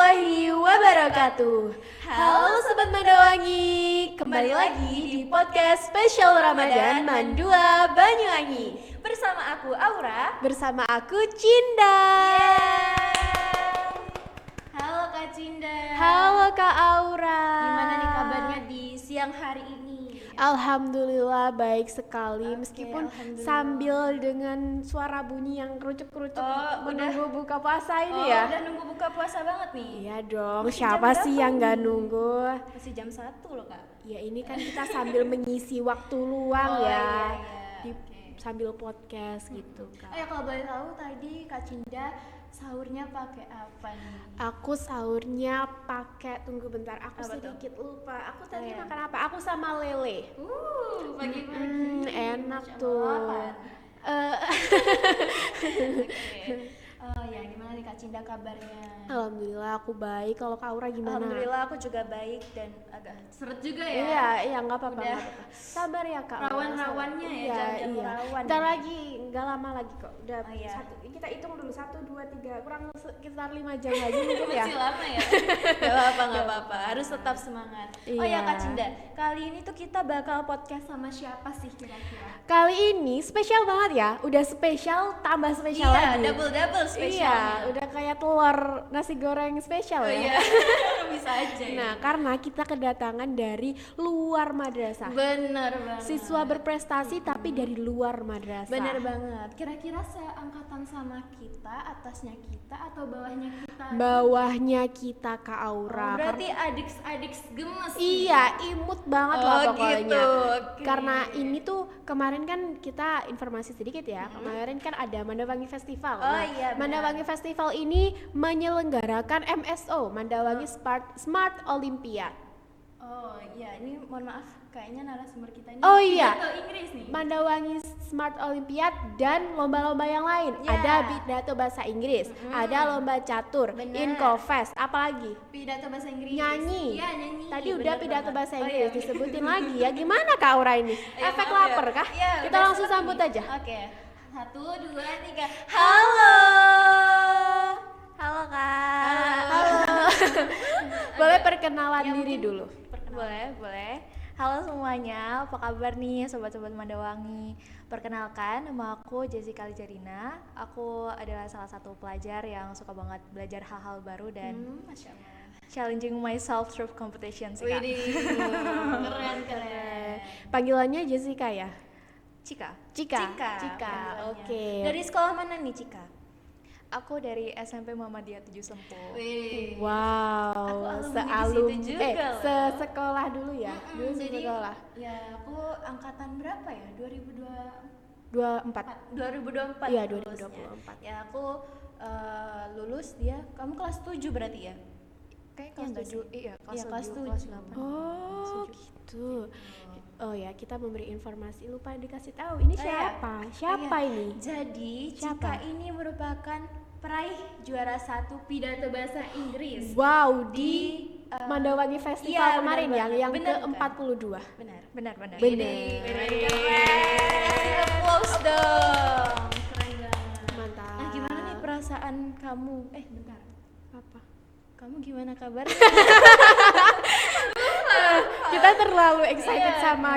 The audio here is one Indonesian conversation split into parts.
warahmatullahi wabarakatuh. Halo Sobat Mandawangi, kembali lagi di podcast spesial Ramadan Mandua Banyuwangi. Bersama aku Aura. Bersama aku Cinda. Halo Kak Cinda. Halo Kak Aura. Gimana nih kabarnya di siang hari ini? Alhamdulillah baik sekali, meskipun alhamdulillah. sambil dengan suara bunyi yang kerucuk-kerucuk menunggu buka puasa ini Oh, ya. udah nunggu buka puasa banget nih. Iya dong, Masih siapa jam sih berapa yang nggak nih? nunggu? Masih jam 1 loh Kak. Ya ini kan kita sambil mengisi waktu luang ya, sambil podcast gitu Oh Kak. ya, kalau boleh tahu tadi Kak Cinda sahurnya pakai apa nih? Aku sahurnya pakai, tunggu bentar, aku Apa tuh? sedikit lupa. Aku tadi iya. makan apa? Aku sama lele. Pagi-pagi. Enak Masya tuh. Allah, apaan? Eh, Oh ya, gimana nih Kak Cinda kabarnya? Alhamdulillah aku baik. Kalau Kak Aura gimana? Alhamdulillah aku juga baik dan agak seret juga ya. Iya, nggak apa-apa, Udah. nggak apa-apa. Sabar ya Kak. Rawan-rawannya ya, Iya, jam-jam iya. rawan Ntar ya. lagi, nggak lama lagi kok. Udah Oh, iya. kita hitung dulu 1, 2, 3, kurang sekitar 5 jam lagi mungkin ya. Masih lama ya? Gak apa-apa, harus tetap semangat. Oh ya Iya. Kak Cinda, kali ini tuh kita bakal podcast sama siapa sih kira-kira? Kali ini spesial banget ya. Udah spesial tambah spesial Iya, lagi. double spesial. Iya, udah kayak telur nasi goreng spesial Oh ya. iya, bisa aja ya. Nah, karena kita kedatangan dari luar madrasah. Bener banget. Siswa berprestasi tapi dari luar madrasah. Bener banget. Kira-kira seangkatan sama kita, atasnya kita atau bawahnya kita? Bawahnya kita Kak Oh, Aura. berarti adik gemes. Iya, imut banget lah Oh, pokoknya. gitu. Oke. Karena ini tuh kemarin kan kita informasi sedikit ya. Kemarin kan ada Mandawangi Festival. Oh, iya, benar. Mandawangi Festival ini menyelenggarakan MSO, Mandawangi Smart Olympiad. Oh iya, ini mohon maaf, kayaknya narasumber kita ini Oh, iya. pidato Inggris nih. Mandawangi Smart Olympiad dan lomba-lomba yang lain. Ya. Ada pidato bahasa Inggris, ada lomba catur, Benar. Infofest, apalagi? Pidato bahasa Inggris. Nyanyi. Iya, nyanyi. Tadi udah Bener pidato banget. bahasa Oh, Inggris iya. disebutin lagi ya. Gimana Kak Aura ini? Ya, Efek maaf ya. lapar kah? Iya, Kita udah langsung seret sambut nih. aja. Oke. 1, 2, 3. Halo. Halo Kak. Halo. Boleh perkenalan Ya, diri mungkin dulu. Boleh. Halo semuanya, apa kabar nih sobat-sobat Mandawangi? Perkenalkan, nama aku Jessica Lijarina. Aku adalah salah satu pelajar yang suka banget belajar hal-hal baru dan Masya Allah. challenging myself through competition sih Kak. Keren. Panggilannya Jessica ya? Cika. Cika. panggilannya. Oke. Dari sekolah mana nih Cika? Aku dari SMP Muhammadiyah 7 Sempu. Wow, Aku alumni di sealum situ juga loh. sekolah dulu ya. Dulu Jadi sekolah. ya aku angkatan berapa ya? 24. 2024. Iya, lulusnya. 2024. Ya aku lulus dia. Kamu kelas 7 berarti ya? Kayak Iya kelas nggak 7, sih? iya Iya, kelas 7, 7. kelas 8. Oh, gitu. Oh ya, kita memberi informasi, lupa dikasih tahu. Ini Oh, iya. siapa? Siapa Iya. ini? Jadi Siapa? Cika ini merupakan peraih juara 1 pidato bahasa Inggris. Wow, Di, di eh, Mandawangi Festival iya, kemarin benar yang banget. yang Benar kan? ke-42. Benar. Benar. Benar. Keren. Applause dong. Keren banget. Mantap. Nah, gimana nih perasaan kamu? Bentar. Apa? Kamu gimana kabar? Kita terlalu excited Iya. sama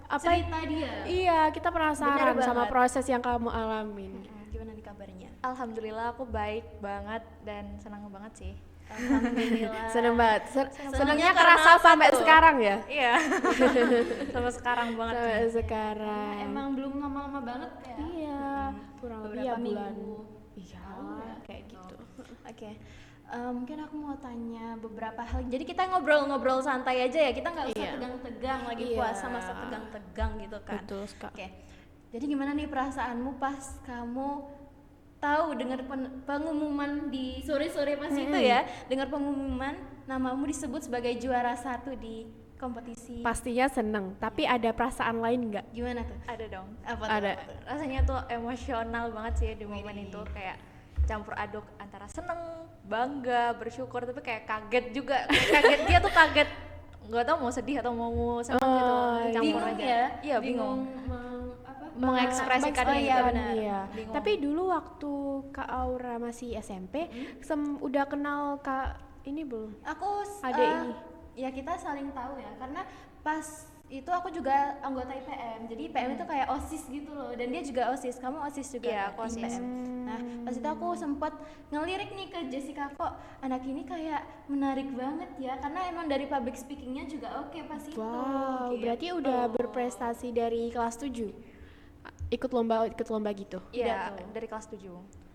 apa? Cerita dia. Iya, kita penasaran Benar sama banget. proses yang kamu alamin. Gimana nih kabarnya? Alhamdulillah aku baik banget dan senang banget sih. Alhamdulillah. Seneng banget. Senengnya Senengnya karena kerasa apa sampai tuh? sekarang ya? Iya. Sampai sekarang banget. Sampai sekarang. Emang belum lama-lama banget ya? Iya, kurang lebih Beberapa ya bulan. minggu. Iya, kayak gitu. Oke. Mungkin aku mau tanya beberapa hal. Jadi kita ngobrol-ngobrol santai aja ya. Kita nggak usah Iya. tegang-tegang lagi Iya. puasa masa tegang-tegang gitu kan. Betul sekali. Oke. Jadi gimana nih perasaanmu pas kamu tahu dengar pengumuman di sore-sore pas itu ya, dengar pengumuman namamu disebut sebagai juara 1 di kompetisi. Pastinya seneng, tapi ada perasaan lain nggak? Gimana tuh? Ada dong. Apa Ada. tuh? Rasanya tuh emosional banget sih di momen itu, kayak campur aduk antara seneng, bangga, bersyukur, tapi kayak kaget juga. Kayak kaget, dia tuh kaget, nggak tahu mau sedih atau mau seneng gitu, campur Bingung aja. ya? Iya, bingung. apa? mengekspresikannya Oh iya gitu. benar. Iya. Bingung. Tapi dulu waktu Kak Aura masih SMP, udah kenal Kak ini belum? Aku Ada ini. Ya kita saling tahu ya, karena pas itu aku juga anggota IPM. Jadi IPM itu kayak OSIS gitu loh, dan dia juga OSIS. Kamu OSIS juga? Iya, kan? aku OSIS. IPM. Nah, pas itu aku sempat ngelirik nih ke Jessica, kok anak ini kayak menarik banget ya, karena emang dari public speakingnya juga oke pas itu. Wow, gitu. berarti udah berprestasi dari kelas 7. Ikut lomba gitu. Iya, Pidato. dari kelas 7.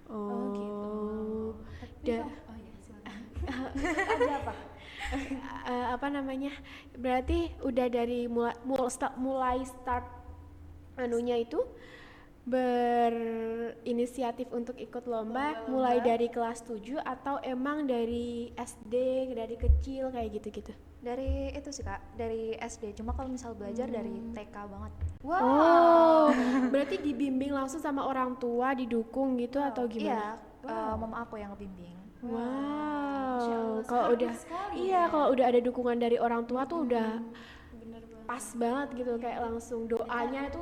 Oh, gitu. Da- Oh iya, silakan. Ada apa? apa namanya? Berarti udah dari mulai start anunya itu berinisiatif untuk ikut lomba mulai dari kelas 7 atau emang dari SD dari kecil kayak gitu-gitu? Dari itu sih Kak, dari SD. Cuma kalau misal belajar dari TK banget. Oh, berarti dibimbing langsung sama orang tua, didukung gitu atau gimana? Iya, mama aku yang ngebimbing. Wow, kalau udah sekali iya kalau udah ada dukungan dari orang tua tuh udah pas banget gitu, kayak langsung doanya itu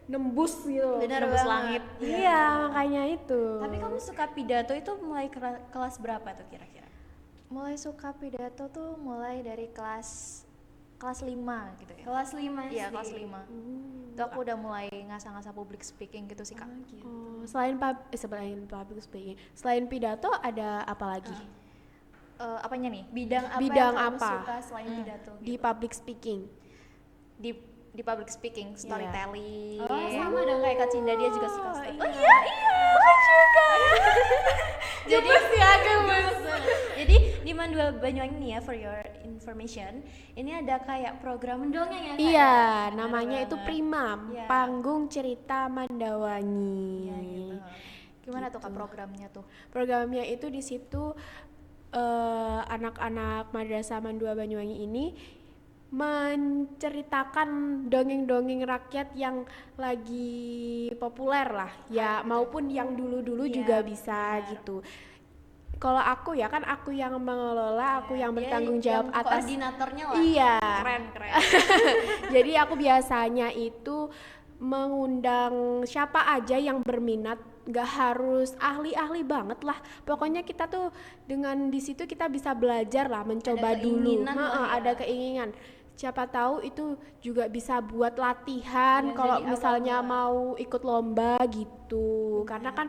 nembus gitu. Benar Nembus banget. langit. Iya, makanya itu. Tapi kamu suka pidato itu mulai kelas berapa tuh kira-kira? Mulai suka pidato tuh mulai dari kelas 5 gitu ya. Kelas 5 Iya, SD. kelas 5. Itu aku udah mulai ngasah-ngasah public speaking gitu sih Kak. Oh, selain public speaking, selain pidato ada apa lagi? Apanya nih? Bidang apa Bidang yang kamu apa? suka selain pidato? Di public speaking. Di public speaking, storytelling. Oh, sama dong kayak Kak Cinda, dia juga suka story. Oh iya, aku juga. Jadi Jadi di Mandua Banyuwangi nih ya, for your information, ini ada kayak program mendongeng ya Kak? Iya, ya? namanya Bener itu banget. Primam, Iya. Panggung Cerita Mandawangi. Iya, gitu. Gimana tuh Kak programnya tuh? Programnya itu di situ anak-anak Madrasah Mandua Banyuwangi ini menceritakan dongeng-dongeng rakyat yang lagi populer lah ya, maupun yang dulu-dulu Iya, juga bisa gitu. Kalau aku ya kan aku yang mengelola, aku yang bertanggung jawab atas. koordinatornya lah. Iya. Keren. Jadi aku biasanya itu mengundang siapa aja yang berminat, nggak harus ahli-ahli banget lah. Pokoknya kita tuh dengan di situ kita bisa belajar lah, mencoba Ada dulu. keinginan lah ya. Ada keinginan. Siapa tahu itu juga bisa buat latihan Ya, kalau jadi misalnya awal mau ikut lomba gitu. Karena kan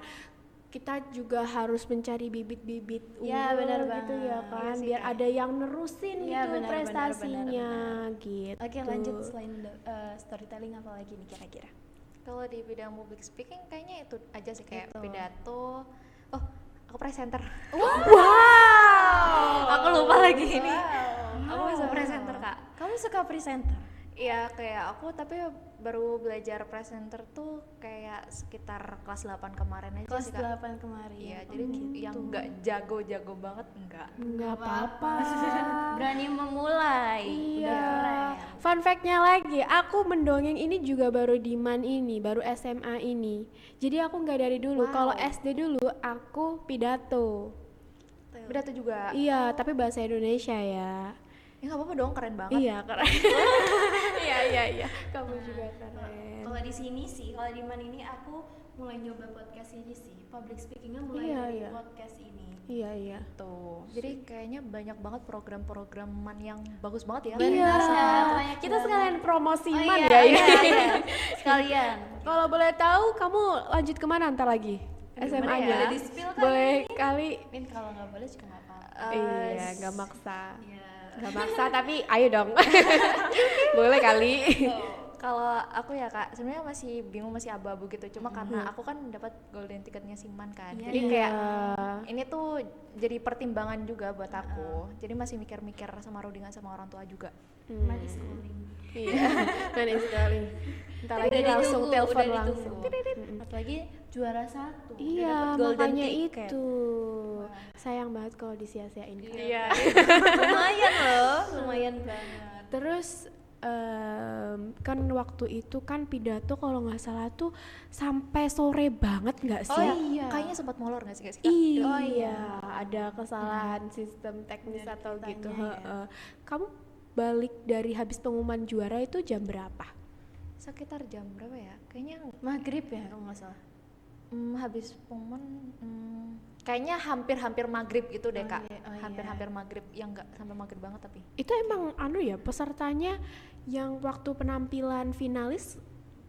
kita juga harus mencari bibit-bibit Ya, benar gitu ya banget. kan, Iya sih, biar Kak. ada yang nerusin Iya, gitu benar, prestasinya gitu. Oke, lanjut selain storytelling apa lagi nih kira-kira? Kalau di bidang public speaking kayaknya itu aja sih, kayak Itu. pidato. Oh, aku presenter. Wow. Aku lupa lagi ini. Aku bisa presenter Kak. Kamu suka presenter? Iya, kayak aku tapi baru belajar presenter tuh kayak sekitar kelas 8 kemarin aja Kelas sih Kak. 8 kemarin. Iya, jadi yang nggak jago-jago banget enggak. Nggak apa-apa. Berani memulai. Iya. Udah keren. Fun fact-nya lagi, aku mendongeng ini juga baru di MAN ini, baru SMA ini. Jadi aku nggak dari dulu. Wow. Kalau SD dulu aku pidato. Pidato juga. Iya, tapi bahasa Indonesia ya. Ya nggak apa-apa dong, keren banget. Iya, keren. Iya. Kamu juga keren. Kalau di sini sih, kalau di Man ini aku mulai nyoba podcast ini sih. Public speakingnya mulai Iya, dari iya. podcast ini. Iya. Tuh. Jadi kayaknya banyak banget program-programan yang bagus banget ya. Benar. Iya. banyak Kita banget. sekalian promosi Oh, MAN iya, ya ini. iya. Sekalian. Kalau boleh tahu kamu lanjut kemana ntar lagi? SMA-nya. Boleh di-spill kan Boleh ini? kali. Min kalau nggak boleh juga nggak apa-apa. Iya, nggak maksa. Iya. Nggak maksa tapi ayo dong. Boleh kali. Kalau aku ya Kak, sebenarnya masih bingung, masih abu-abu gitu. Cuma karena aku kan dapat golden ticketnya Siman kan. Iya, Jadi iya. kayak ini tuh jadi pertimbangan juga buat aku. Jadi masih mikir-mikir sama rundingan sama orang tua juga. Man is calling. Iya. Dan sekali. Ntar lagi Udah langsung ditunggu, telepon udah langsung. ditunggu. Apalagi juara 1. Iya, golden makanya ticket. itu. Sayang banget kalau disia-siain. Kak. Iya. Lumayan loh, lumayan banget. Terus kan waktu itu kan pidato kalau nggak salah tuh sampai sore banget nggak sih? Oh iya. Kayaknya sempat molor nggak sih Kak? Iya, Oh iya. ada kesalahan sistem teknis Dari atau gitu. kitanya ya. Heeh. Kamu balik dari habis pengumuman juara itu jam berapa? Sekitar jam berapa ya? Kayaknya Maghrib ya kalau nggak salah. Habis pengumuman kayaknya hampir-hampir maghrib gitu deh kak. iya. Hampir-hampir maghrib, yang nggak sampai maghrib banget tapi. Itu emang ya pesertanya yang waktu penampilan finalis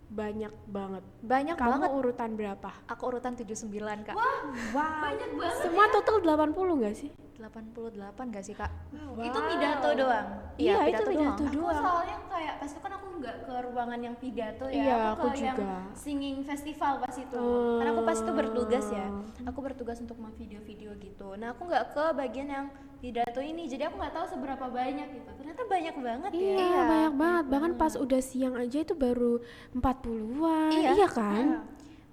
banyak banget. Banyak Kamu banget. urutan berapa? Aku urutan 79 kak. Wow. Banyak banget. Semua total 80 nggak sih? 88 gak sih kak? Itu pidato doang. Iya, itu pidato pidato doang. Aku doang. soalnya kayak pas itu kan aku nggak ke ruangan yang pidato ya, Iya, aku aku ke yang juga. singing festival pas itu. Oh. Karena aku pas itu bertugas ya, aku bertugas untuk video-video gitu. Nah aku nggak ke bagian yang pidato ini, jadi aku nggak tahu seberapa banyak gitu. Ternyata banyak banget ya. Iya, banyak banget. Bahkan pas udah siang aja itu baru 40-an. Iya kan?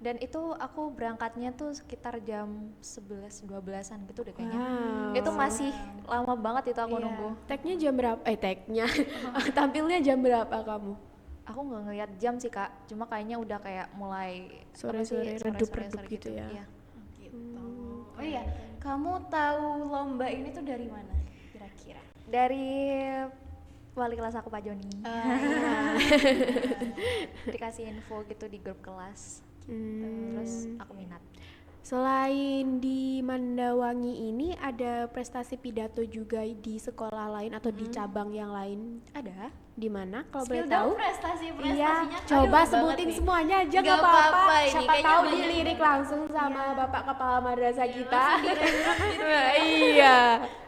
Dan itu aku berangkatnya tuh sekitar jam 11-12an gitu deh kayaknya. Wow. Itu masih lama banget itu aku Iya. nunggu. Tagnya jam berapa? Tagnya. Tampilnya jam berapa kamu? Aku nggak ngeliat jam sih kak, cuma kayaknya udah kayak mulai Sore-sore, redup-redup gitu ya. Iya. Gitu. Oh iya, kamu tahu lomba ini tuh dari mana kira-kira? Dari wali kelas aku Pak Joni. Dikasih info gitu di grup kelas. Terus aku minat. Selain di Mandawangi ini ada prestasi pidato juga di sekolah lain atau di cabang yang lain? Ada? Di mana? Kalau Spill boleh tahu? dong prestasi-prestasinya. Iya, Aduh, coba banget sebutin nih. semuanya aja Nggak gak apa-apa. apa-apa ini, Siapa kayaknya tahu banyak dilirik banget. langsung sama Bapak Kepala Madrasah kita. Gitu. Iya.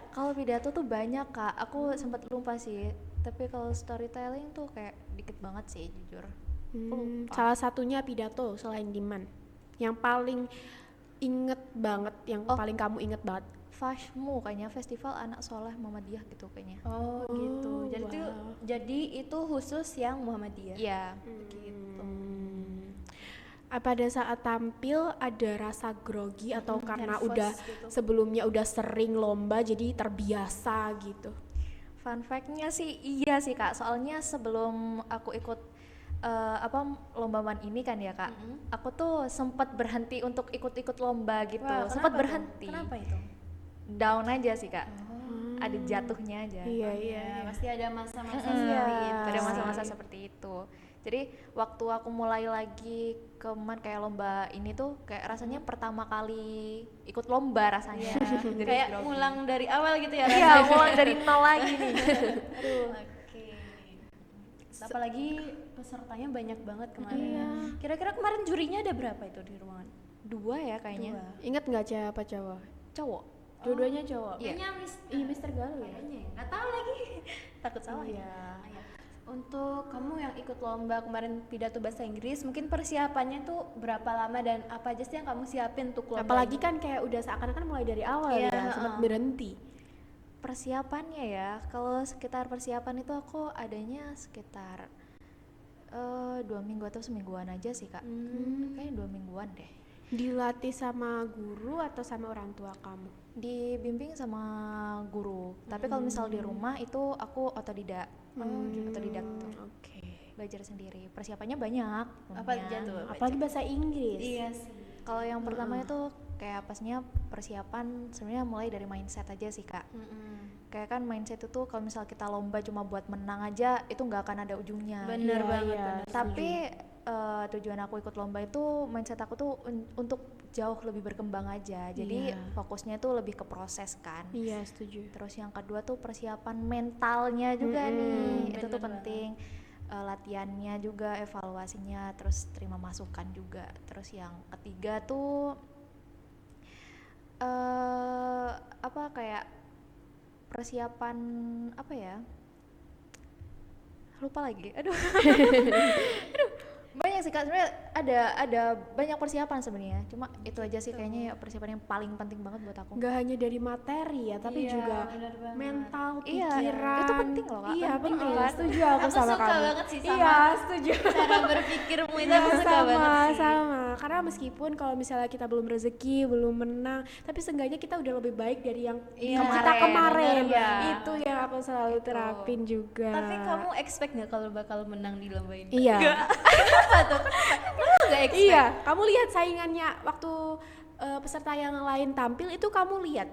Kalau pidato tuh banyak kak, aku sempat lupa sih. Tapi kalau storytelling tuh kayak dikit banget sih jujur. Salah satunya pidato selain Diman. Yang paling inget banget, yang paling kamu inget banget. FASMU kayaknya, Festival Anak Soleh Muhammadiyah gitu kayaknya. Oh gitu. Jadi wow. tuh itu khusus yang Muhammadiyah. Iya. Gitu. Pada saat tampil ada rasa grogi atau karena nervous udah gitu. sebelumnya udah sering lomba jadi terbiasa gitu? Fun fact-nya sih iya sih kak, soalnya sebelum aku ikut lombaman ini kan ya kak, aku tuh sempat berhenti untuk ikut-ikut lomba gitu, Wah, sempat kenapa tuh? berhenti. Kenapa itu? Down aja sih kak, ada jatuhnya aja. Iya, Ya, pasti ada masa-masa Iya, seperti itu. pada masa-masa seperti itu. Jadi waktu aku mulai lagi kayak lomba ini tuh kayak rasanya pertama kali ikut lomba rasanya. Jadi kayak grogi. ngulang dari awal gitu ya. Iya, mulai dari nol lagi nih. Aduh. Oke. Apalagi pesertanya banyak banget kemarin. Kira-kira kemarin jurinya ada berapa itu di ruangan? 2 ya kayaknya. Ingat nggak cewek apa cowok? Cowok. Dua-duanya cowok. Iya. Kayaknya Iya, Mister Galuh ya. kayaknya ya. Nggak tahu lagi. Takut salah ya. Iya. Untuk kamu yang ikut lomba kemarin pidato bahasa Inggris, mungkin persiapannya tuh berapa lama dan apa aja sih yang kamu siapin untuk lomba? Apalagi ini? kan kayak udah seakan-akan mulai dari awal Iya, ya, sempat berhenti. Persiapannya ya, kalau sekitar persiapan itu aku adanya sekitar 2 minggu atau semingguan aja sih kak. Kayaknya 2 mingguan deh. Dilatih sama guru atau sama orang tua kamu? Dibimbing sama guru. Tapi kalau misal di rumah itu aku otodidak. Otodidak tuh. Oke. Belajar sendiri. Persiapannya banyak. Apa lumayan. aja tuh? Apalagi bahasa Inggris. Iya sih. Kalau yang pertama itu kayak pasnya persiapan sebenarnya mulai dari mindset aja sih kak. Kayak kan mindset itu kalau misal kita lomba cuma buat menang aja itu nggak akan ada ujungnya. Bener Iya, banget. iya. bener. Tapi tujuan aku ikut lomba itu mindset aku tuh untuk jauh lebih berkembang aja. Jadi Iya. fokusnya tuh lebih ke proses kan. Iya, setuju. Terus yang kedua tuh persiapan mentalnya juga nih. Itu tuh bener penting. Latihannya juga, evaluasinya, terus terima masukan juga. Terus yang ketiga tuh kayak persiapan apa ya? Lupa lagi. Aduh. Banyak sih kak, sebenarnya ada banyak persiapan sebenarnya. Cuma itu aja sih kayaknya ya persiapan yang paling penting banget buat aku. Nggak hanya dari materi ya, tapi Iya, juga bener banget. mental, Iya, pikiran. itu penting loh, Kak. Iya, Penting penting. kan? Setuju aku sama suka kamu. banget sih sama Iya, setuju. cara berpikirmu itu Iya, aku suka banget sih. sama. Karena meskipun kalau misalnya kita belum rezeki, belum menang, tapi seenggaknya kita udah lebih baik dari yang Iya, kita kemarin. bener, iya. Itu yang aku selalu terapin juga. Tapi kamu expect nggak kalau bakal menang di lomba ini? Iya. Kenapa tuh? Kenapa nggak expect? Iya, kamu lihat saingannya waktu peserta yang lain tampil itu kamu lihat.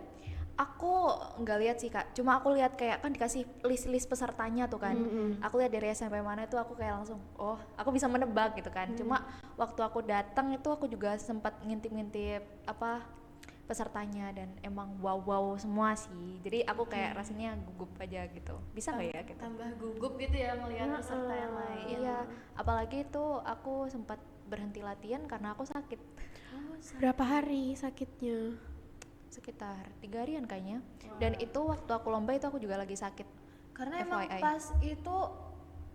Aku nggak lihat sih kak, cuma aku lihat kayak kan dikasih list pesertanya tuh kan. Aku lihat dari SMP mana itu aku kayak langsung, oh aku bisa menebak gitu kan. Cuma waktu aku datang itu aku juga sempat ngintip-ngintip apa pesertanya dan emang wow semua sih. Jadi aku kayak rasanya gugup aja gitu. Bisa nggak ya gitu? Tambah gugup gitu ya melihat peserta yang lain. Iya, apalagi itu aku sempat berhenti latihan karena aku sakit. Berapa hari sakitnya? Sekitar 3 harian kayaknya. Dan itu waktu aku lomba itu aku juga lagi sakit. Karena emang FYI. pas itu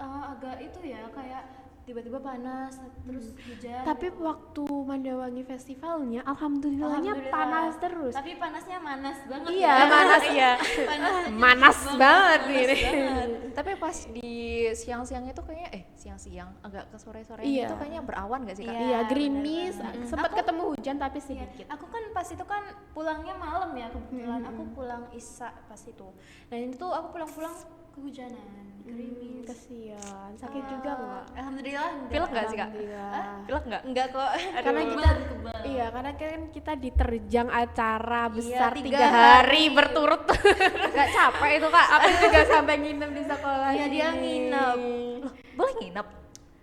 agak itu ya kayak tiba-tiba panas terus hujan. Tapi waktu Mandawangi festivalnya alhamdulillahnya Alhamdulillah. panas terus. Tapi panasnya manas banget. Iya, ya. panas Iya. Panasnya Manas cepet banget panas nih. banget. Tapi pas di siang-siang itu kayaknya siang-siang agak ke sore-sore Iya. itu kayaknya berawan gak sih kak? Iya, Iya, green benar mist, banget. sempat Aku- ketemu hujan tapi Iya, sedikit. aku kan pas itu kan pulangnya malam ya kebetulan aku pulang isya pas itu. Dan itu aku pulang-pulang kehujanan, gerimis. Kasihan, sakit juga nggak? Alhamdulillah enggak. Pilek nggak sih kak? Alhamdulillah. Pilek nggak? Enggak kok. Karena Kebal, kita kebal. iya karena kan kita diterjang acara besar 3 3 hari hari. berturut. Gak capek itu kak? Aku juga sampai nginep di sekolah. Iya, dia ini. nginep. Loh, boleh nginep?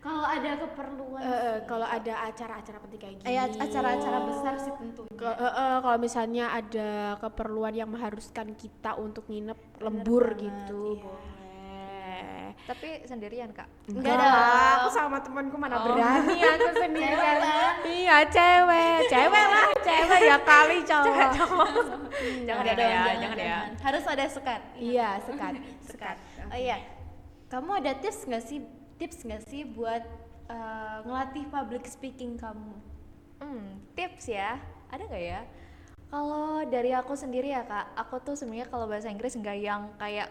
Kalau ada keperluan. Kalau ada acara-acara penting kayak gini. acara-acara besar sih tentunya. Kalau misalnya ada keperluan yang mengharuskan kita untuk nginep lembur banget, gitu, iya. boleh. Tapi sendirian kak? Enggak Enggak dong. lah, aku sama temanku mana berani aku sendirian. Cewek kan? Iya, cewek lah, cewek ya kali cowok. Jangan Enggak ya, dong, jangan ya. Harus ada sekat. Iya, sekat. Oh iya. Kamu ada tips nggak sih buat ngelatih public speaking kamu? Tips ya, ada nggak ya? Kalau dari aku sendiri ya kak, aku tuh sebenarnya kalau bahasa Inggris nggak yang kayak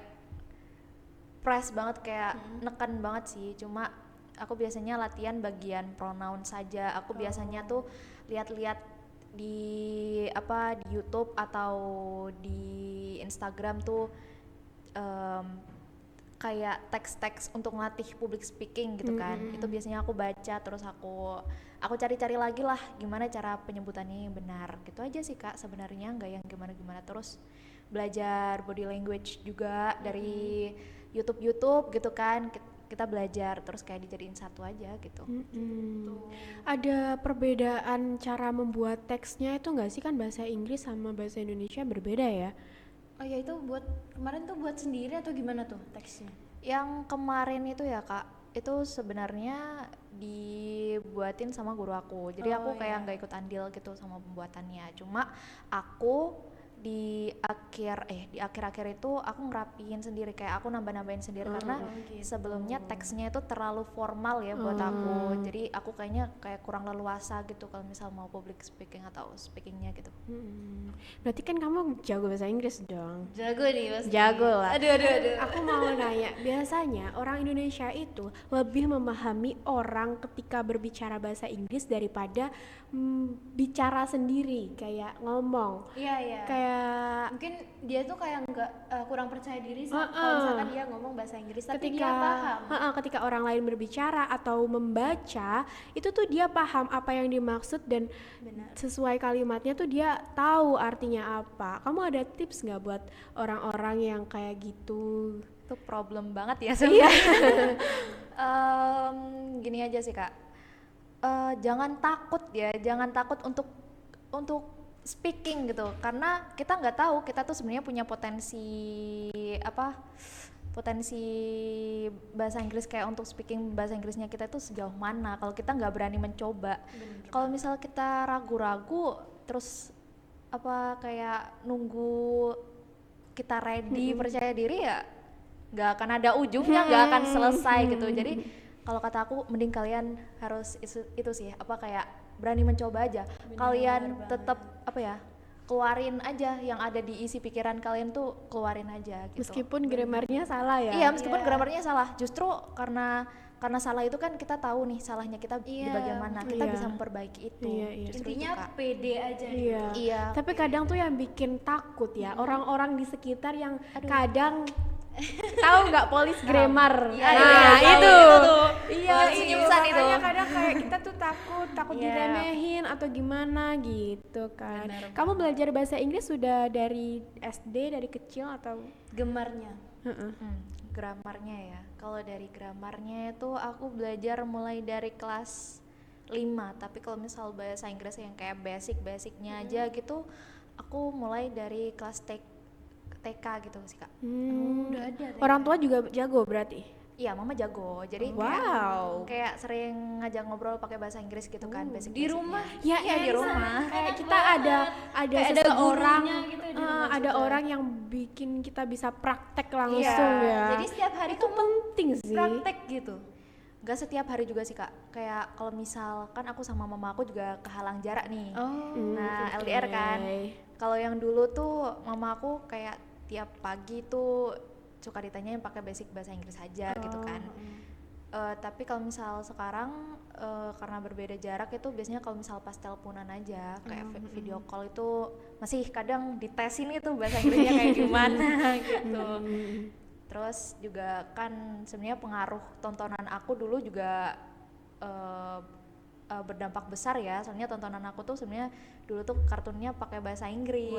press banget kayak neken banget sih. Cuma aku biasanya latihan bagian pronoun saja. Aku biasanya tuh lihat-lihat di YouTube atau di Instagram tuh kayak teks-teks untuk ngelatih public speaking gitu kan. Itu biasanya aku baca terus aku cari-cari lagi lah gimana cara penyebutannya yang benar. Gitu aja sih kak sebenarnya, nggak yang gimana-gimana. Terus belajar body language juga dari YouTube gitu kan. Kita belajar terus kayak dijadiin satu aja gitu. Ada perbedaan cara membuat teksnya itu nggak sih, kan bahasa Inggris sama bahasa Indonesia berbeda ya? Oh ya, itu buat kemarin tuh buat sendiri atau gimana tuh teksnya? Yang kemarin itu ya kak, itu sebenarnya dibuatin sama guru aku. Jadi aku kayak nggak ikut andil gitu sama pembuatannya. Cuma aku di akhir-akhir itu aku ngerapiin sendiri, kayak aku nambah-nambahin sendiri karena sebelumnya teksnya itu terlalu formal ya buat aku. Jadi aku kayaknya kayak kurang leluasa gitu kalau misal mau public speaking atau speakingnya gitu. Berarti kan kamu jago bahasa Inggris dong? Jago nih pasti. Jago lah. Aduh. Aku mau nanya, biasanya orang Indonesia itu lebih memahami orang ketika berbicara bahasa Inggris daripada bicara sendiri, kayak ngomong. Iya. Kayak Mungkin dia tuh kayak nggak kurang percaya diri kalau misalkan dia ngomong bahasa Inggris, tapi dia paham. ketika orang lain berbicara atau membaca, itu tuh dia paham apa yang dimaksud dan sesuai kalimatnya tuh dia tahu artinya apa. Kamu ada tips nggak buat orang-orang yang kayak gitu? Itu problem banget ya sebenarnya. Gini aja sih kak, jangan takut untuk speaking gitu, karena kita nggak tahu kita tuh sebenarnya punya potensi bahasa Inggris kayak untuk speaking bahasa Inggrisnya kita tuh sejauh mana kalau kita nggak berani mencoba. Kalau misal kita ragu-ragu terus kayak nunggu kita ready percaya diri ya nggak akan ada ujungnya, nggak akan selesai gitu. Jadi kalau kata aku mending kalian harus itu sih kayak berani mencoba aja. Kalian tetap keluarin aja yang ada di isi pikiran kalian tuh, keluarin aja gitu. Meskipun grammarnya salah ya? Iya, meskipun grammarnya salah, justru karena salah itu kan kita tahu nih salahnya kita di bagian mana, kita bisa memperbaiki itu. Iya. Justru Intinya itu, Kak. pede aja. Iya. Tapi kadang tuh yang bikin takut ya, orang-orang di sekitar yang kadang Tahu nggak polis grammar? Iya, Nah, iya, itu. tuh. Iya, Polis itu. senyuman itu. Makanya kadang kayak kita tuh takut Iya. diremehin atau gimana gitu kan. Benar Kamu belajar bahasa Inggris sudah dari SD, dari kecil atau? Gemarnya. Heeh. Gramarnya ya. Kalau dari gramarnya itu aku belajar mulai dari kelas 5, tapi kalau misal bahasa Inggris yang kayak basicnya aja gitu, aku mulai dari kelas TK gitu sih Kak. Udah ada. Orang tua juga jago berarti. Iya, mama jago. Jadi Wow. kayak sering ngajak ngobrol pakai bahasa Inggris gitu kan, basic. Di rumah. Ya, Iya, di rumah. Kayak kita ada Kayak ada seseorang, gurunya gitu di rumah ada juga. orang yang bikin kita bisa praktek langsung Iya, ya. Jadi setiap hari itu kamu penting sih. praktek gitu. Gak setiap hari juga sih Kak. Kayak kalau misal kan aku sama mama aku juga kehalang jarak nih. Oh. Nah, oke. LDR kan. Kalau yang dulu tuh mama aku kayak tiap pagi tuh suka ditanyain pakai basic bahasa Inggris aja gitu kan. Tapi kalau misal sekarang karena berbeda jarak itu biasanya kalau misal pas teleponan aja kayak video call itu masih kadang ditesin itu bahasa Inggrisnya kayak gimana gitu. Terus juga kan sebenarnya pengaruh tontonan aku dulu juga berdampak besar ya, soalnya tontonan aku tuh sebenarnya dulu tuh kartunnya pakai bahasa Inggris.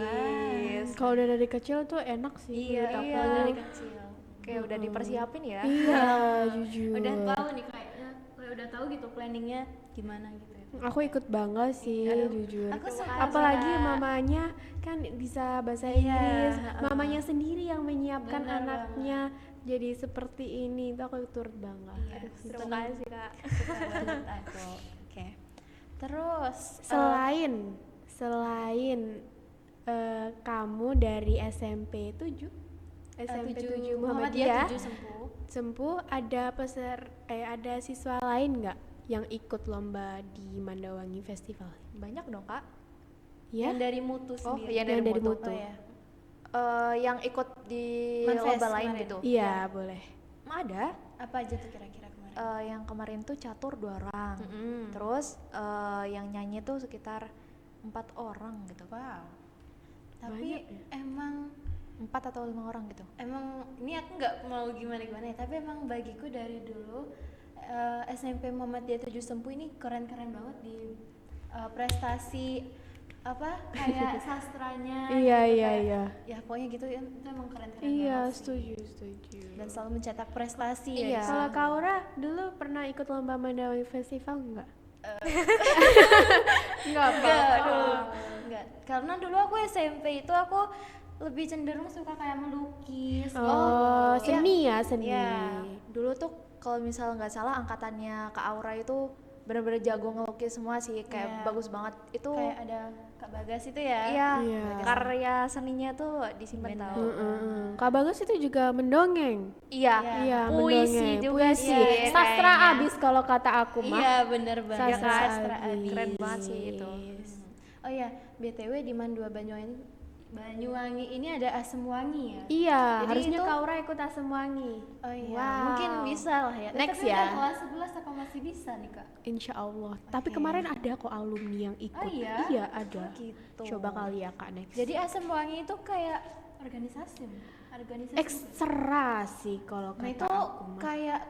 Kalau udah dari kecil tuh enak sih. Iya, menurut iya, aku. dari kecil. Kayak udah dipersiapin ya. Iya, jujur. Udah tahu nih kayaknya, kayak udah tahu gitu planningnya gimana gitu ya. Aku ikut bangga sih, jujur. Aku suka Apalagi Kak. mamanya kan bisa bahasa Inggris, mamanya sendiri yang menyiapkan Benar anaknya jadi seperti ini, itu aku turut bangga. Iya, Terima kasih Kak. suka banget aku. Oke. Terus Selain kamu dari SMP 7 SMP 7 Muhammadiyah 7 Sempuh. Sempuh, ada ada siswa lain nggak yang ikut lomba di Mandawangi Festival? Banyak dong Kak. Ya, Yang dari Mutu Oh, sendiri. yang dari Yang dari Mutu. Mutu. Oh ya. Yang ikut di Manfest lomba lain kemarin. gitu. iya boleh. Ada. Apa aja tuh kira-kira kemarin? Yang kemarin tuh catur 2 orang. Terus yang nyanyi tuh sekitar 4 orang gitu. Wow. Tapi Banyak ya? emang 4 atau 5 orang gitu. ini aku nggak mau gimana ya, tapi emang bagiku dari dulu SMP Muhammadiyah 7 Sempuh ini keren-keren banget di prestasi apa kayak sastranya Iya, gitu, iya, kayak- iya. ya pokoknya gitu ya, itu emang keren-keren Iya, banget sih. setuju. Dan selalu mencetak prestasi Iya. ya di Kalau sana. Kak Aura dulu pernah ikut lomba Mandawangi Festival enggak? Enggak Enggak, karena dulu aku SMP itu aku lebih cenderung suka kayak melukis. Oh, iya. seni ya, seni. Iya. Dulu tuh kalau misal nggak salah angkatannya Kak Aura itu bener-bener jago ngelukis semua sih, kayak Iya. bagus banget. Itu Kayak ada Kak Bagas itu ya. iya, Iya. karya seninya tuh disimpan Bener. tahu. Kak Bagus itu juga mendongeng. Iya, Iya, puisi mendongeng. juga Puisi. sih. Sastra kayaknya. abis kalau kata aku mah. Iya, bener banget. Sastra Sastra abis. abis. Keren banget sih itu. Oh iya, BTW di Mandua Banyuwangi ini ada asem wangi ya. Iya, Jadi harusnya itu- Kak Aura ikut asam wangi. Oh iya, Wow. mungkin bisa lah ya. Next Tapi ya. udah kelas 11 apa masih bisa nih Kak? Insya Allah. Tapi Oke. kemarin ada kok alumni yang ikut. Oh iya? Iya ada. Oh gitu. Coba kali ya Kak next. Jadi asem wangi itu kayak organisasi. Organisasi. Ekstra sih kalau Nah kata itu aku mah. kayak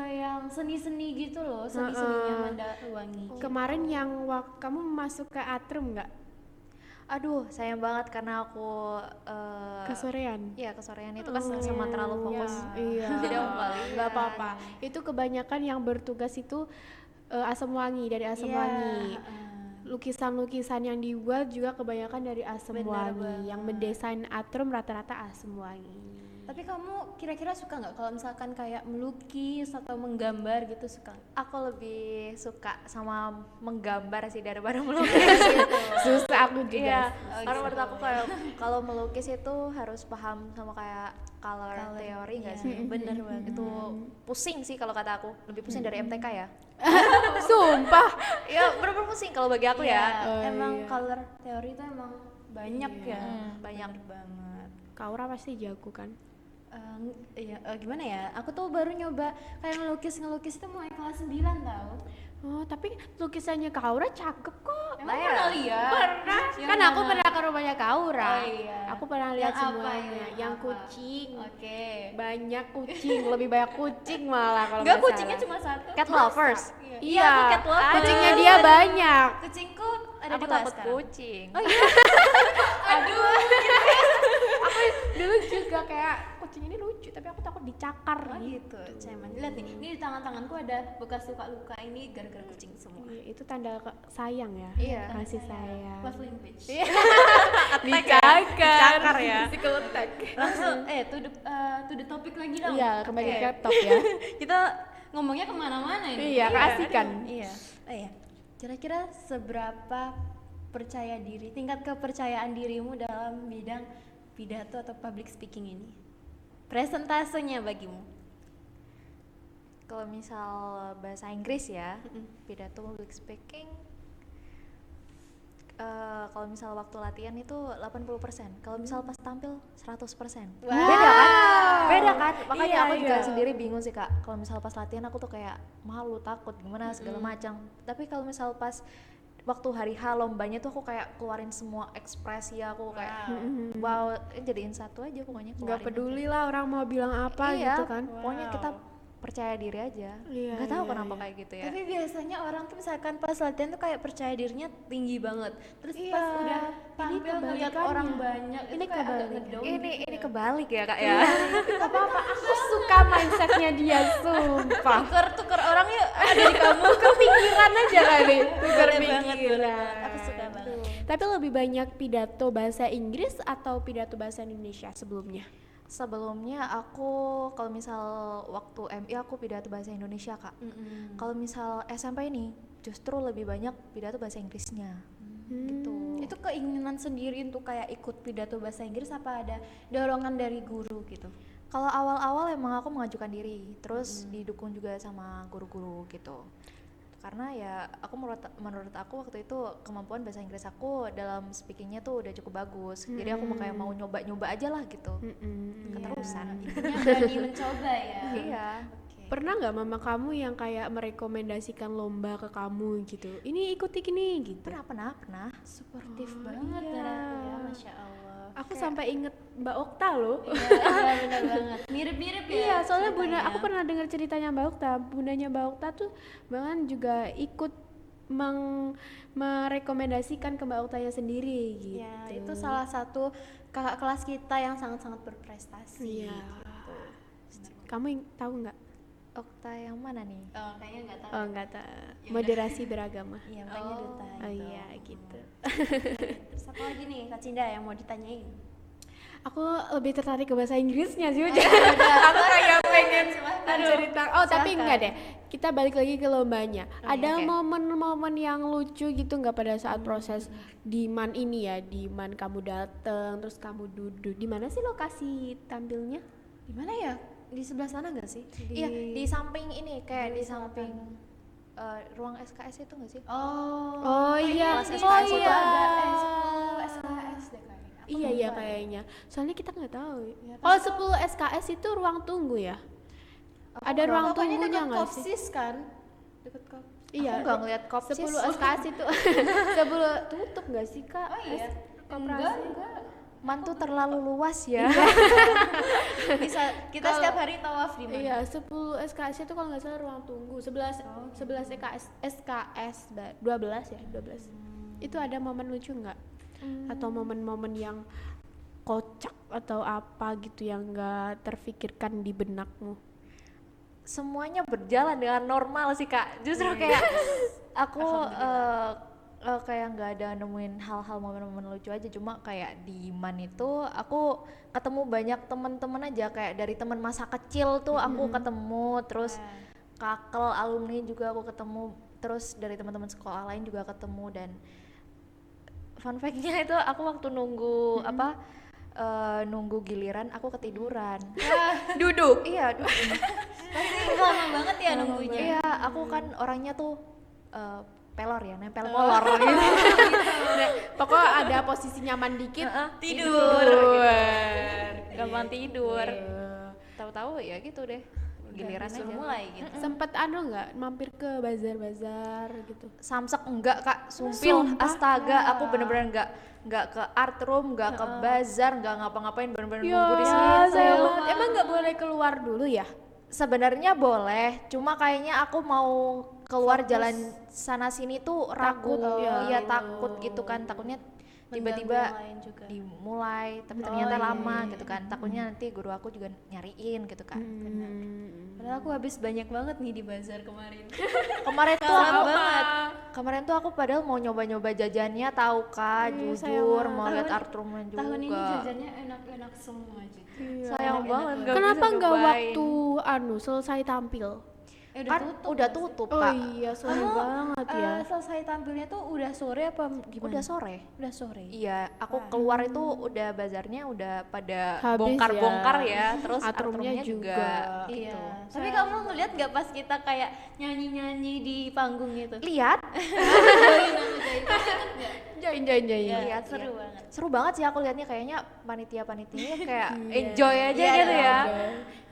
yang seni-seni gitu loh, seni-seninya Mandawangi. Kemarin yang kamu masuk ke Atrium nggak? Aduh, sayang banget karena aku Kesorean. Iya, kesorean itu kan sama terlalu fokus. Iya. Jadi aku nggak lihat. Nggak apa-apa. Itu kebanyakan yang bertugas itu Asam Wangi, dari Asam Iya, Wangi. Lukisan-lukisan yang dibuat juga kebanyakan dari Asam Benar Wangi. banget. Yang mendesain Atrium rata-rata Asam Wangi. Tapi kamu kira-kira suka nggak kalau misalkan kayak melukis atau menggambar gitu, suka? Aku lebih suka sama menggambar sih daripada melukis. Susah aku juga. Iya, sih. karena menurut aku kayak kalau melukis itu harus paham sama kayak color theory nggak Iya, sih? bener banget. Itu pusing sih kalau kata aku, lebih pusing dari MTK ya. Sumpah. Ya bener-bener pusing kalau bagi aku ya. Oh, emang iya. color teori itu emang banyak ya. Banyak banget. Kak Aura pasti jago kan? Gimana ya? Aku tuh baru nyoba kayak ngelukis itu mulai kelas 9 tau. Oh, tapi lukisannya Kak Aura cakep kok. Emang Lah ya. pernah lihat? Pernah. Yang Kan aku mana? pernah ke rumahnya Kaura. Oh iya. Aku pernah lihat Yang apa semuanya. ini? Yang Apa? kucing. Oke. Banyak kucing, lebih banyak kucing malah kalau Enggak, nggak kucingnya salah. cuma satu. Cat lovers. Iya, aku cat lover. kucingnya dia banyak. Kucingku ada Aku dua takut sekarang. kucing. Dulu juga kayak kucing ini lucu, tapi aku takut dicakar Oh gitu, gitu. cemen. Lihat nih, ini di tangan-tanganku ada bekas luka-luka ini gara-gara kucing semua. Iya, itu tanda sayang ya. Iya. Kasih sayang. Love language. Dicakar ya. Psikotek. Langsung, to the topic lagi dong. Iya, kembali Oke. ke top ya. Kita ngomongnya kemana-mana ini. Iya, keasikan. Iya. Oh iya. Kira-kira seberapa percaya diri, tingkat kepercayaan dirimu dalam bidang pidato atau public speaking ini? Presentasenya bagimu? Kalau misal bahasa Inggris ya, pidato public speaking, kalau misal waktu latihan itu 80%, kalau misal pas tampil 100%. Wow. Beda kan? Beda kan? Makanya Iya, aku juga iya. sendiri bingung sih Kak. Kalau misal pas latihan aku tuh kayak malu, takut, gimana segala macam. Tapi kalau misal pas waktu hari H lombanya tuh aku kayak keluarin semua ekspresi aku kayak wow, jadiin satu aja pokoknya Nggak keluarin peduli lah orang mau bilang apa iya, gitu kan. pokoknya kita percaya diri aja. Iya, Nggak tahu iya, kenapa iya. kayak gitu ya. Tapi biasanya orang tuh misalkan pas latihan tuh kayak percaya dirinya tinggi banget. Terus Iya, pas udah ini tampil ngeliat kebalikannya. orang banyak, Ini itu kayak agak kebalik. ngedown Ini gitu. kebalik ya Kak ya. Gak apa-apa, aku suka mindsetnya dia, sumpah. Tuker orang yuk, ada di kamu. Kepikiran aja kali, tukar Boleh banget, boleh pikiran. banget. Aku suka banget. Tapi lebih banyak pidato bahasa Inggris atau pidato bahasa Indonesia sebelumnya? Sebelumnya aku kalau misal waktu MI aku pidato bahasa Indonesia Kak. Kalau misal SMP ini justru lebih banyak pidato bahasa Inggrisnya. Gitu. Itu keinginan sendiri untuk kayak ikut pidato bahasa Inggris apa ada dorongan dari guru gitu? Kalau awal-awal emang aku mengajukan diri, terus didukung juga sama guru-guru gitu. Karena ya aku menurut aku waktu itu kemampuan bahasa Inggris aku dalam speakingnya tuh udah cukup bagus. Jadi aku mau kayak mau nyoba-nyoba aja lah gitu. Keterusan. Intinya berani mencoba ya. Iya. Pernah nggak mama kamu yang kayak merekomendasikan lomba ke kamu gitu? Ini ikuti gini gitu. Pernah. Suportif banget iya. berarti ya, Masya Allah. Aku sampai inget Mbak Okta loh. Iya, benar banget. Mirip-mirip ya. Iya, soalnya bunda, ceritanya. aku pernah dengar ceritanya Mbak Okta. Bundanya Mbak Okta tuh bahkan juga ikut merekomendasikan ke Mbak Oktanya sendiri gitu. Ya, itu salah satu kakak kelas kita yang sangat-sangat berprestasi. Iya. Kamu tahu nggak? Okta yang mana nih? Oh, kayaknya nggak tahu. Oh nggak tahu. Moderasi beragama. Iya, makanya duta. Oh iya gitu. Terus apa lagi nih Kak Cinda yang mau ditanyain? Aku lebih tertarik ke bahasa Inggrisnya sih. Aku kayak pengen cerita. Oh tapi enggak deh. Kita balik lagi ke lombanya. Ada oke. momen-momen yang lucu gitu nggak pada saat proses diman ini ya? Diman kamu dateng, terus kamu duduk. Di mana sih lokasi tampilnya? Di mana ya? Di sebelah sana nggak sih? Iya, di samping ini kayak di samping ruang SKS itu nggak sih? Oh iya. kelas Oh SKS itu iya. ada SKS deh kayaknya. Aku Iya lupa iya deh. kayaknya. Soalnya kita nggak tahu. Ya, Oh 10 SKS itu ruang tunggu ya? Ada ruang Pokoknya tunggunya dekat nggak sih? Kopsis kan? Deket kop. Iya. Aku nggak ngeliat kopsis. 10 SKS itu 10 tutup nggak sih kak? Oh iya. Koperasi. Enggak. Mantu terlalu luas ya. Bisa kita setiap hari tawaf di mana? Iya 10 SKS itu kalau nggak salah ruang tunggu 11 SKS 12 ya 12 itu ada momen lucu nggak? Atau momen-momen yang kocak atau apa gitu yang nggak terfikirkan di benakmu? Semuanya berjalan dengan normal sih Kak. Justru kayak aku kayak nggak ada nemuin hal-hal momen-momen lucu aja, cuma kayak di MAN itu aku ketemu banyak teman-teman aja, kayak dari teman masa kecil tuh aku ketemu, terus kakel alumni juga aku ketemu, terus dari teman-teman sekolah lain juga ketemu. Dan fun fact-nya itu aku waktu nunggu nunggu giliran aku ketiduran. Duduk. Iya, Pasti lama banget ya nunggunya. iya, aku kan orangnya tuh pelor ya, nempel molor gitu. Pokoknya ada posisi nyaman dikit Tidur. Gampang tidur. Tahu-tahu ya gitu deh. giliran aja. disuruh mulai gitu. Sempet nggak mampir ke bazar-bazar gitu? Samsek enggak kak, sumpil, Sumpah? astaga, aku bener-bener enggak ke art room, enggak ke bazar, enggak ngapa-ngapain, bener-bener nunggu di sini. sayang banget. Emang nggak boleh keluar dulu ya? Sebenarnya boleh, cuma kayaknya aku mau keluar jalan sana sini tuh ragu, iya takut gitu kan, takutnya tiba-tiba Mengganggu yang lain juga. dimulai, tapi ternyata lama gitu kan, takutnya nanti guru aku juga nyariin gitu kan. Padahal aku habis banyak banget nih di bazar kemarin. Kemarin tuh Sama aku banget. Kemarin tuh aku padahal mau nyoba-nyoba jajannya tahu kak, jujur mau lihat art roomnya juga. Tahun ini jajannya enak-enak semua juga. Sayang banget nggak Kenapa bisa nggak nyobain. waktu selesai tampil? Udah Kan tutup. udah tutup Oh kak. iya, sore banget ya. Selesai tampilnya tuh udah sore apa gimana? Udah sore. Udah sore. Iya, aku keluar itu udah bazarnya udah pada Habis bongkar-bongkar ya. ya, terus Art art roomnya roomnya juga. juga. Gitu. Iya. Tapi kamu ngeliat gak pas kita kayak nyanyi-nyanyi di panggung itu? Lihat, Jain. Iya, seru banget. seru banget sih aku lihatnya, kayaknya panitia-panitianya kayak enjoy aja gitu ya.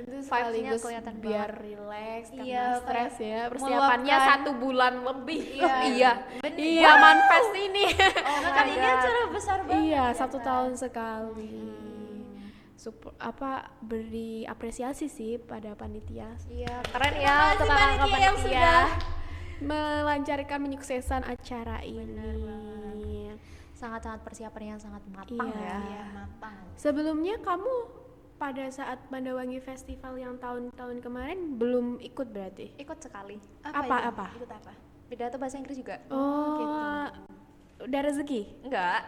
Itu Vibes-nya sekaligus kelihatan biar relax karena Iya, stres kayak ya. Persiapannya meluapkan. 1 bulan lebih. Iya. Iya, Manfest ini. Karena kan ini acara besar banget. Iya, 1 tahun sekali. Beri apresiasi sih pada panitia Iya, keren ya untuk kakak panitia yang panitia. melancarkan menyukseskan acara ini. Sangat-sangat persiapan yang sangat matang Iya. ya. Matang. Sebelumnya kamu pada saat Mandawangi Festival yang tahun-tahun kemarin belum ikut berarti? Ikut sekali. Apa? Ikut apa? Pidato bahasa Inggris juga. Oh, udah rezeki? Enggak.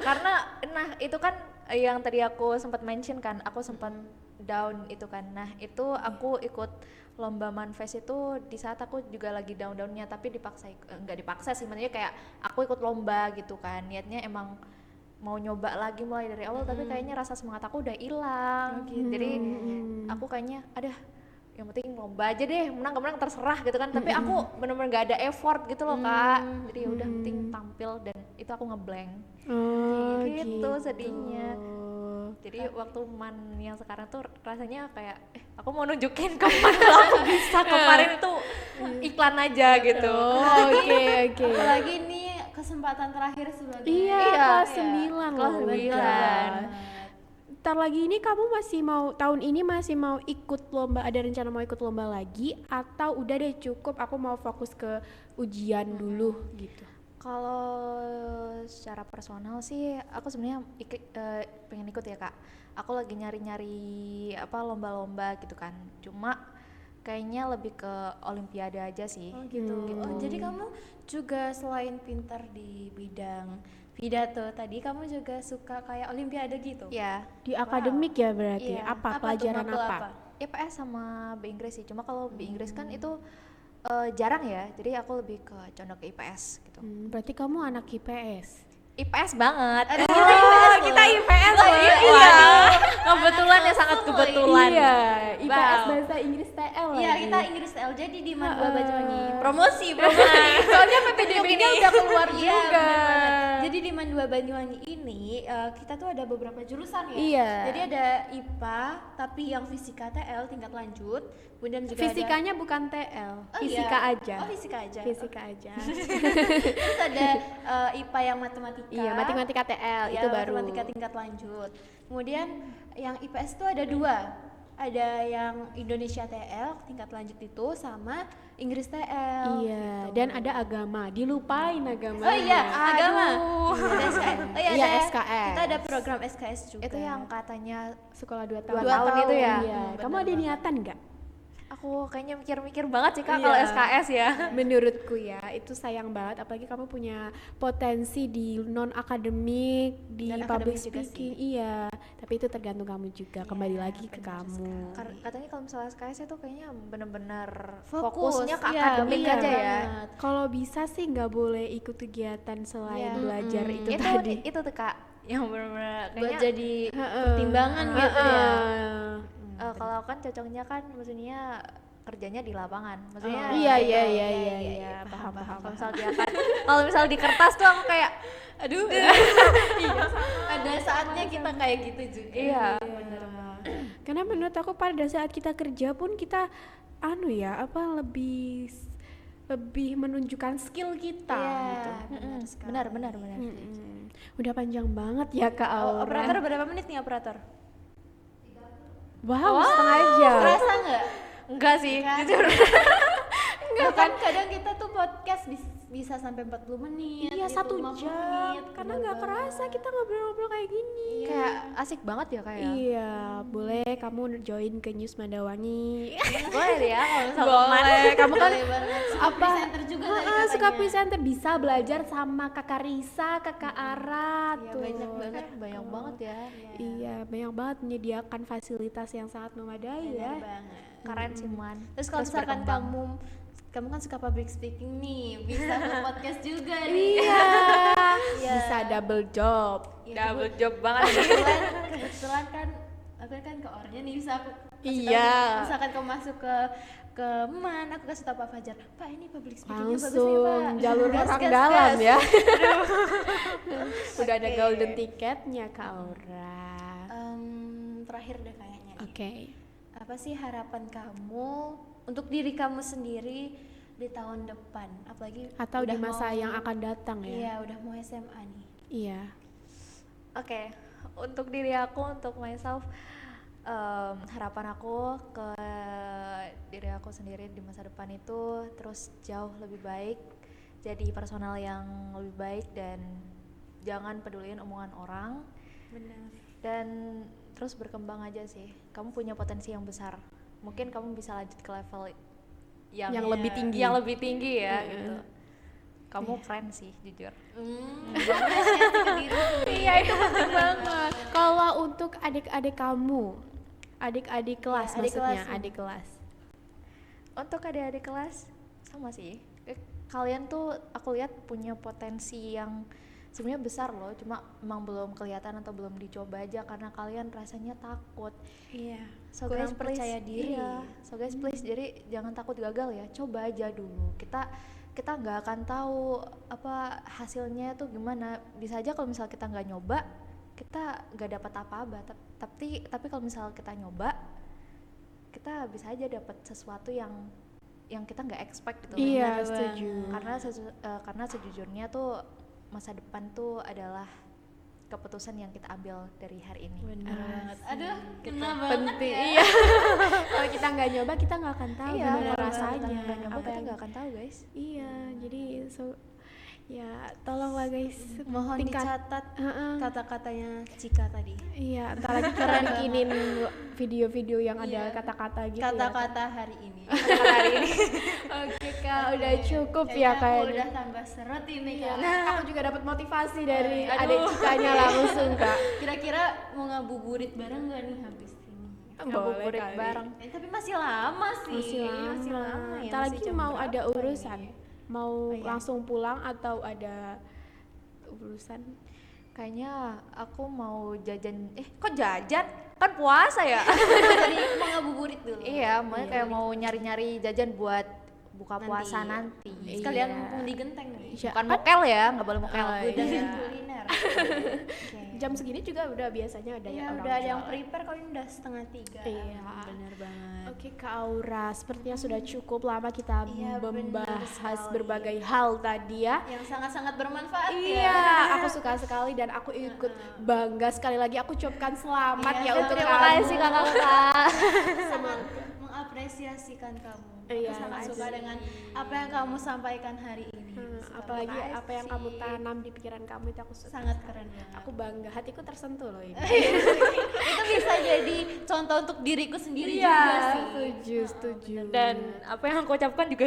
Karena nah itu kan yang tadi aku sempat mention kan, aku sempat down itu kan. Nah, itu aku ikut lomba Manfest itu di saat aku juga lagi down-downnya, tapi enggak dipaksa sih, maksudnya kayak aku ikut lomba gitu kan. Niatnya emang mau nyoba lagi mulai dari awal, tapi kayaknya rasa semangat aku udah hilang. Jadi aku kayaknya yang penting lomba aja deh, menang gak menang terserah gitu kan. Tapi aku bener-bener gak ada effort gitu loh kak. Jadi ya udah penting tampil, dan itu aku ngeblank. Oh, Gitu sedihnya. Jadi waktu yang sekarang tuh rasanya kayak aku mau nunjukin kapan kalau aku bisa. Kemarin itu iklan aja gitu. Oke. Apalagi ini kesempatan terakhir sebagai Iya, kelas 9 kelas loh. 9. Ntar lagi ini kamu tahun ini masih mau ikut lomba, ada rencana mau ikut lomba lagi atau udah deh cukup aku mau fokus ke ujian dulu gitu? Kalau secara personal sih aku sebenarnya pengen ikut ya kak. Aku lagi nyari-nyari lomba-lomba gitu kan. Cuma kayaknya lebih ke olimpiade aja sih. Oh gitu. Oh, jadi kamu juga selain pintar di bidang pidato tadi, kamu juga suka kayak olimpiade gitu? Ya, Di akademik ya berarti? Iya. Apa tuh, pelajaran matkul apa? IPS sama B Inggris sih. Cuma kalau B Inggris kan itu jarang ya. Jadi aku lebih ke condong ke IPS gitu. Berarti kamu anak IPS? IPS banget. Kita IPS loh. Iya. Kebetulan ya, sangat kebetulan. Iya, IPS Wow. bahasa Inggris TL Iya, lagi. kita Inggris TL jadi di Mandua Banyuwangi. Promosi. Soalnya PPDB-nya udah keluar Iya, juga. bener banget. Jadi di Mandua Banyuwangi ini kita tuh ada beberapa jurusan ya. Iya. Jadi ada IPA tapi yang fisika TL tingkat lanjut. Kemudian juga Fisikanya bukan TL, ada fisika aja. Oh, fisika aja. Fisika aja. Terus ada IPA yang matematika. Iya, matematika TL Ya, itu baru. matematika tingkat lanjut. Kemudian yang IPS itu ada 2. Ada yang Indonesia TL tingkat lanjut itu sama Inggris TL. Iya, gitu. dan ada agama. Dilupain agama. Oh iya, agama. Ada SKS. Oh iya, Iya, ada SKS. Kita ada program SKS juga. Itu yang katanya Sekolah 2 tahun. 2 tahun itu ya? Iya. Kamu ada niatan nggak? aku kayaknya mikir-mikir banget sih kak Iya. kalau SKS ya. Menurutku ya, itu sayang banget. Apalagi kamu punya potensi di non akademik, di Dan public akademik juga speaking. Iya, tapi itu tergantung kamu juga. Kembali lagi ke kamu. Katanya kalau misalnya SKS itu kayaknya bener-bener Fokus, fokusnya ke iya, akademik iya aja ya. banget. Kalau bisa sih nggak boleh ikut kegiatan selain Iya. belajar itu Itu tadi. itu tuh kak yang bener-bener Buat kayaknya jadi pertimbangan gitu ya. kalau kan cocoknya kan maksudnya kerjanya di lapangan. Maksudnya Iya, paham. kalau misal dia kan kalau misal di kertas tuh aku kayak Ada saatnya kita kayak gitu juga. iya. Karena menurut aku pada saat kita kerja pun kita lebih menunjukkan skill kita gitu. Benar sekali. Benar. Udah panjang banget ya Kak Aura. Operator berapa menit nih operator? Wow, setengah jam. Kerasa nggak? Enggak sih, jujur. Bahkan kadang kita tuh podcast bisa sampai 40 menit. Iya, gitu, 1 50 jam. menit, Karena bener nggak banget. kerasa kita ngobrol-ngobrol kayak gini. Kayak asik banget ya kayak. Iya, boleh kamu join ke News Mandawangi. Boleh deh ya kalau misal Boleh, kamu kan Boleh banget. Suka presenter juga tadi suka katanya. presenter, bisa belajar sama Kakak Risa, Kakak Ara Iya, tuh. banyak banget. banyak banget ya. Iya, banyak banget menyediakan fasilitas yang sangat memadai ya. Bener banget. Keren sih Man. Terus kalau misalkan berkembang. kamu kan suka public speaking nih, bisa ke podcast juga nih. Iya, Iya. bisa double job. Ya, Double job banget. kebetulan kan aku kan ke ornya nih, bisa aku kasih Iya. tahu, misalkan kamu masuk ke Man, aku kasih tahu Pak Fajar, Pak ini public speakingnya bagus nih Pak. Langsung jalur Gas, orang gas, dalam gas. ya. Udah ada Oke. golden ticketnya Kak Aura. Terakhir deh kayaknya nih. Oke. Apa sih harapan kamu untuk diri kamu sendiri di tahun depan, apalagi Atau di udah masa mau- yang akan datang ya. Iya, udah mau SMA nih. Iya. Oke, untuk diri aku, untuk myself, harapan aku ke diri aku sendiri di masa depan itu terus jauh lebih baik, jadi personal yang lebih baik dan jangan peduliin omongan orang. Benar. Dan terus berkembang aja sih. Kamu punya potensi yang besar. Mungkin kamu bisa lanjut ke level yang lebih tinggi. Yang lebih tinggi ya gitu. Kamu keren sih jujur. Iya, itu penting banget. Kalau untuk adik-adik kamu, adik-adik kelas adik maksudnya, kelas. adik kelas. Untuk adik-adik kelas sama sih. Kalian tuh aku lihat punya potensi yang sebenarnya besar loh, cuma emang belum kelihatan atau belum dicoba aja karena kalian rasanya takut. Iya. So Kurang guys, percaya please, diri. iya. So guys please, jadi jangan takut gagal ya, coba aja dulu. Kita nggak akan tahu apa hasilnya tuh gimana. Bisa aja kalau misal kita nggak nyoba, kita nggak dapat apa-apa. Tapi kalau misal kita nyoba, kita bisa aja dapat sesuatu yang kita nggak expect gitu. Iya, Benar setuju. Karena sejujurnya tuh masa depan tuh adalah keputusan yang kita ambil dari hari ini. Benar banget. Aduh, kena banget Penting. ya. Iya. Kalau kita nggak nyoba, kita nggak akan tahu Iya, gimana kalau rasanya. kita nggak nyoba, Apa kita yang- nggak akan tahu guys. Iya, jadi ya tolonglah guys. Mohon tingkat- dicatat Heeh. kata-katanya Cika tadi. Iya, entar lagi kita bikinin video-video yang ada Iya. kata-kata gitu Kata-kata hari ini. ya. Oke Kak, udah cukup ya Aku kayaknya. udah tambah seret ini Iya, Kak. aku juga dapat motivasi dari adik cikanya langsung Kak. Kira-kira mau ngabuburit bareng gak nih habis ini? Ngabuburit kali. bareng. Tapi masih lama sih. Masih lama. ya. Ntar Masih lagi jam mau berapa ada ini? urusan. Mau iya. langsung pulang atau ada urusan? Kayaknya aku mau jajan. Kok jajan? Kan puasa ya? Jadi mau ngabuburit dulu. Iya, makanya kayak mau nyari-nyari jajan buat buka Nanti. puasa nanti. Sekalian Iya. mumpung di genteng nih. Iya. Bukan mokel ya, nggak boleh mokel. Oh, Udah iya. kuliner. Oke. Jam segini juga udah biasanya ada Iya, orang udah ada yang jualan. prepare kalau ini udah 2:30. Iya. Bener banget. Oke Kak Aura, sepertinya sudah cukup lama kita Iya, benar membahas sekali. berbagai hal tadi ya. Yang sangat-sangat bermanfaat Iya, ya. aku suka sekali dan aku ikut bangga sekali lagi. Aku ucapkan selamat Iya, ya untuk Terima kamu. kasih kakak-kakak. Sangat mengapresiasikan kamu. Iya, Aku sangat suka makasih. dengan apa yang kamu sampaikan hari ini. Suka Apalagi banget apa yang sih. kamu tanam di pikiran kamu itu aku suka. Sangat keren banget. Aku bangga, hatiku tersentuh loh ini. Itu bisa jadi contoh untuk diriku sendiri Iya, juga sih. setuju. Dan apa yang aku ucapkan juga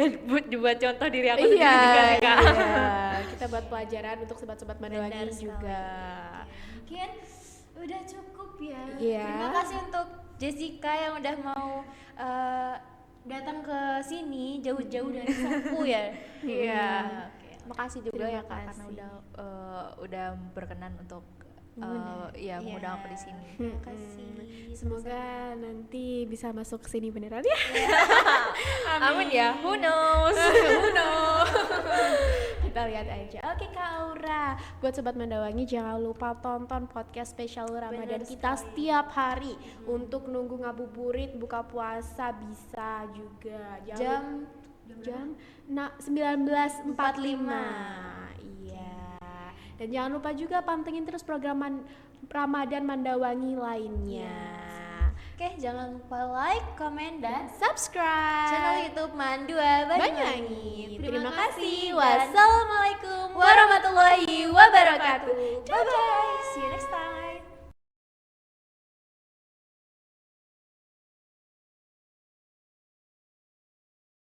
buat contoh diri aku Iya, sendiri juga ya kak. iya. Kita buat pelajaran untuk sobat-sobat Benar Mandawangi sekali. juga. Mungkin udah cukup ya. Iya. Terima kasih untuk Jessica yang udah mau datang ke sini jauh-jauh dari Songku ya. Iya. Oke. Makasih juga Terima ya kak karena kasih. udah berkenan untuk Iya. mengundang aku di sini. Terima kasih. Semoga nanti bisa masuk ke sini beneran ya. Amin ya. Who knows? Kita Kita lihat aja. Oke Kak Aura, buat Sobat Mandawangi jangan lupa tonton podcast spesial Ramadan kita setiap hari. Untuk nunggu ngabuburit, buka puasa bisa juga. Jam 19.45. Iya. Dan jangan lupa juga pantengin terus program Ramadan Mandawangi lainnya. Oke, jangan lupa like, komen, dan Subscribe channel YouTube Mandua Banyuwangi. Banyuwangi. Terima kasih. Wassalamualaikum warahmatullahi wabarakatuh. Bye bye. See you next time.